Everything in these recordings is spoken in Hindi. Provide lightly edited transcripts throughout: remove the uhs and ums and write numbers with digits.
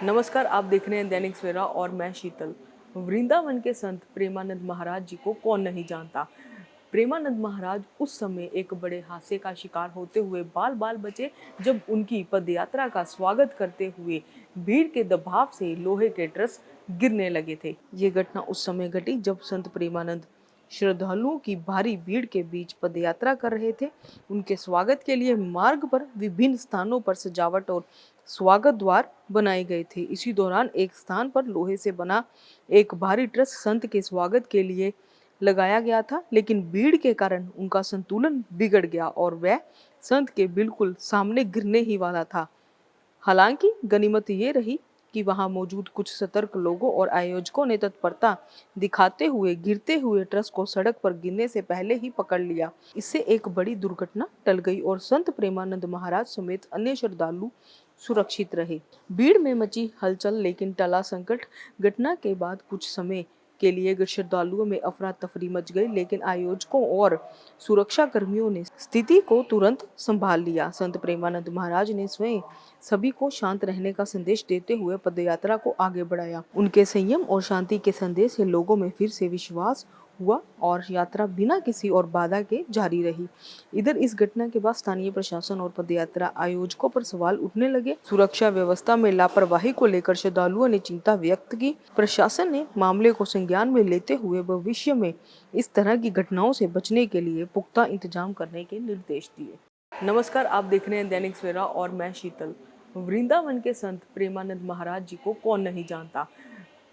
नमस्कार, आप देख रहे हैं दैनिक सवेरा और मैं शीतल। वृंदावन के संत प्रेमानंद महाराज जी को कौन नहीं जानता। प्रेमानंद महाराज उस समय एक बड़े हादसे का शिकार होते हुए बाल बाल बचे जब उनकी पदयात्रा का स्वागत करते हुए भीड़ के दबाव से लोहे के ट्रस गिरने लगे थे। ये घटना उस समय घटी जब संत प्रेमानंद श्रद्धालुओं की भारी भीड़ के बीच पदयात्रा कर रहे थे। उनके स्वागत के लिए मार्ग पर विभिन्न स्थानों पर सजावट और स्वागत द्वार बनाए गए थे। इसी दौरान एक स्थान पर लोहे से बना एक भारी ट्रस संत के स्वागत के लिए लगाया गया था, लेकिन भीड़ के कारण उनका संतुलन बिगड़ गया और वह संत के बिल्कुल सामने गिरने ही वाला था। हालांकि गनीमत ये रही कि वहां मौजूद कुछ सतर्क लोगों और आयोजकों ने तत्परता दिखाते हुए गिरते हुए ट्रस को सड़क पर गिरने से पहले ही पकड़ लिया। इससे एक बड़ी दुर्घटना टल गई और संत प्रेमानंद महाराज समेत अन्य श्रद्धालु सुरक्षित रहे। भीड़ में मची हलचल लेकिन टला संकट। घटना के बाद कुछ समय के लिए श्रद्धालुओं में अफरा तफरी मच गई, लेकिन आयोजकों और सुरक्षा कर्मियों ने स्थिति को तुरंत संभाल लिया। संत प्रेमानंद महाराज ने स्वयं सभी को शांत रहने का संदेश देते हुए पदयात्रा को आगे बढ़ाया। उनके संयम और शांति के संदेश से लोगों में फिर से विश्वास हुआ और यात्रा बिना किसी और बाधा के जारी रही। इधर इस घटना के बाद स्थानीय प्रशासन और पदयात्रा आयोजकों पर सवाल उठने लगे। सुरक्षा व्यवस्था में लापरवाही को लेकर श्रद्धालुओं ने चिंता व्यक्त की। प्रशासन ने मामले को संज्ञान में लेते हुए भविष्य में इस तरह की घटनाओं से बचने के लिए पुख्ता इंतजाम करने के निर्देश दिए। नमस्कार, आप देख रहे हैं दैनिक सवेरा और मैं शीतल। वृंदावन के संत प्रेमानंद महाराज जी को कौन नहीं जानता।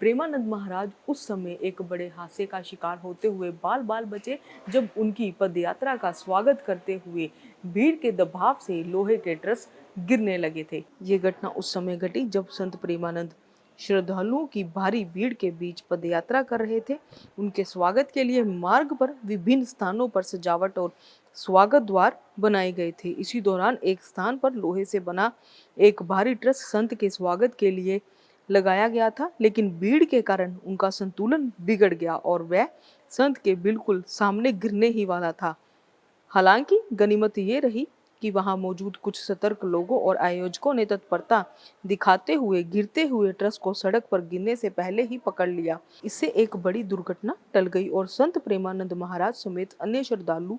प्रेमानंद महाराज उस समय एक बड़े हादसे का शिकार होते हुए बाल बाल बचे जब उनकी पदयात्रा का स्वागत करते हुए भीड़ के दबाव से लोहे के ट्रस गिरने लगे थे। ये घटना उस समय घटी जब संत प्रेमानंद श्रद्धालुओं की भारी भीड़ के बीच पदयात्रा कर रहे थे। उनके स्वागत के लिए मार्ग पर विभिन्न स्थानों पर सजावट और स्वागत द्वार बनाए गए थे। इसी दौरान एक स्थान पर लोहे से बना एक भारी ट्रस संत के स्वागत के लिए लगाया गया था, लेकिन भीड़ के कारण उनका संतुलन बिगड़ गया और वह संत के बिल्कुल सामने गिरने ही वाला था। हालांकि गनीमत ये रही कि वहां मौजूद कुछ सतर्क लोगों और आयोजकों ने तत्परता दिखाते हुए गिरते हुए ट्रस को सड़क पर गिरने से पहले ही पकड़ लिया। इससे एक बड़ी दुर्घटना टल गई और संत प्रेमानंद महाराज समेत अन्य श्रद्धालु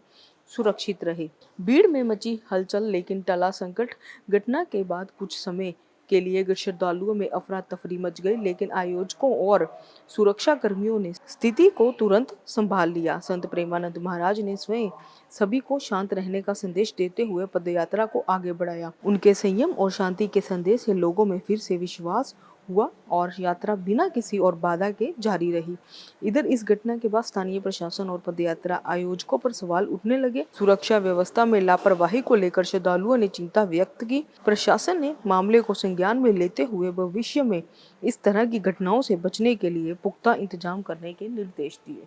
सुरक्षित रहे। भीड़ में मची हलचल लेकिन टला संकट। घटना के बाद कुछ समय के लिए श्रद्धालुओं में अफरा तफरी मच गई, लेकिन आयोजकों और सुरक्षा कर्मियों ने स्थिति को तुरंत संभाल लिया। संत प्रेमानंद महाराज ने स्वयं सभी को शांत रहने का संदेश देते हुए पदयात्रा को आगे बढ़ाया। उनके संयम और शांति के संदेश से लोगों में फिर से विश्वास हुआ और यात्रा बिना किसी और बाधा के जारी रही। इधर इस घटना के बाद स्थानीय प्रशासन और पदयात्रा आयोजकों पर सवाल उठने लगे। सुरक्षा व्यवस्था में लापरवाही को लेकर श्रद्धालुओं ने चिंता व्यक्त की। प्रशासन ने मामले को संज्ञान में लेते हुए भविष्य में इस तरह की घटनाओं से बचने के लिए पुख्ता इंतजाम करने के निर्देश दिए।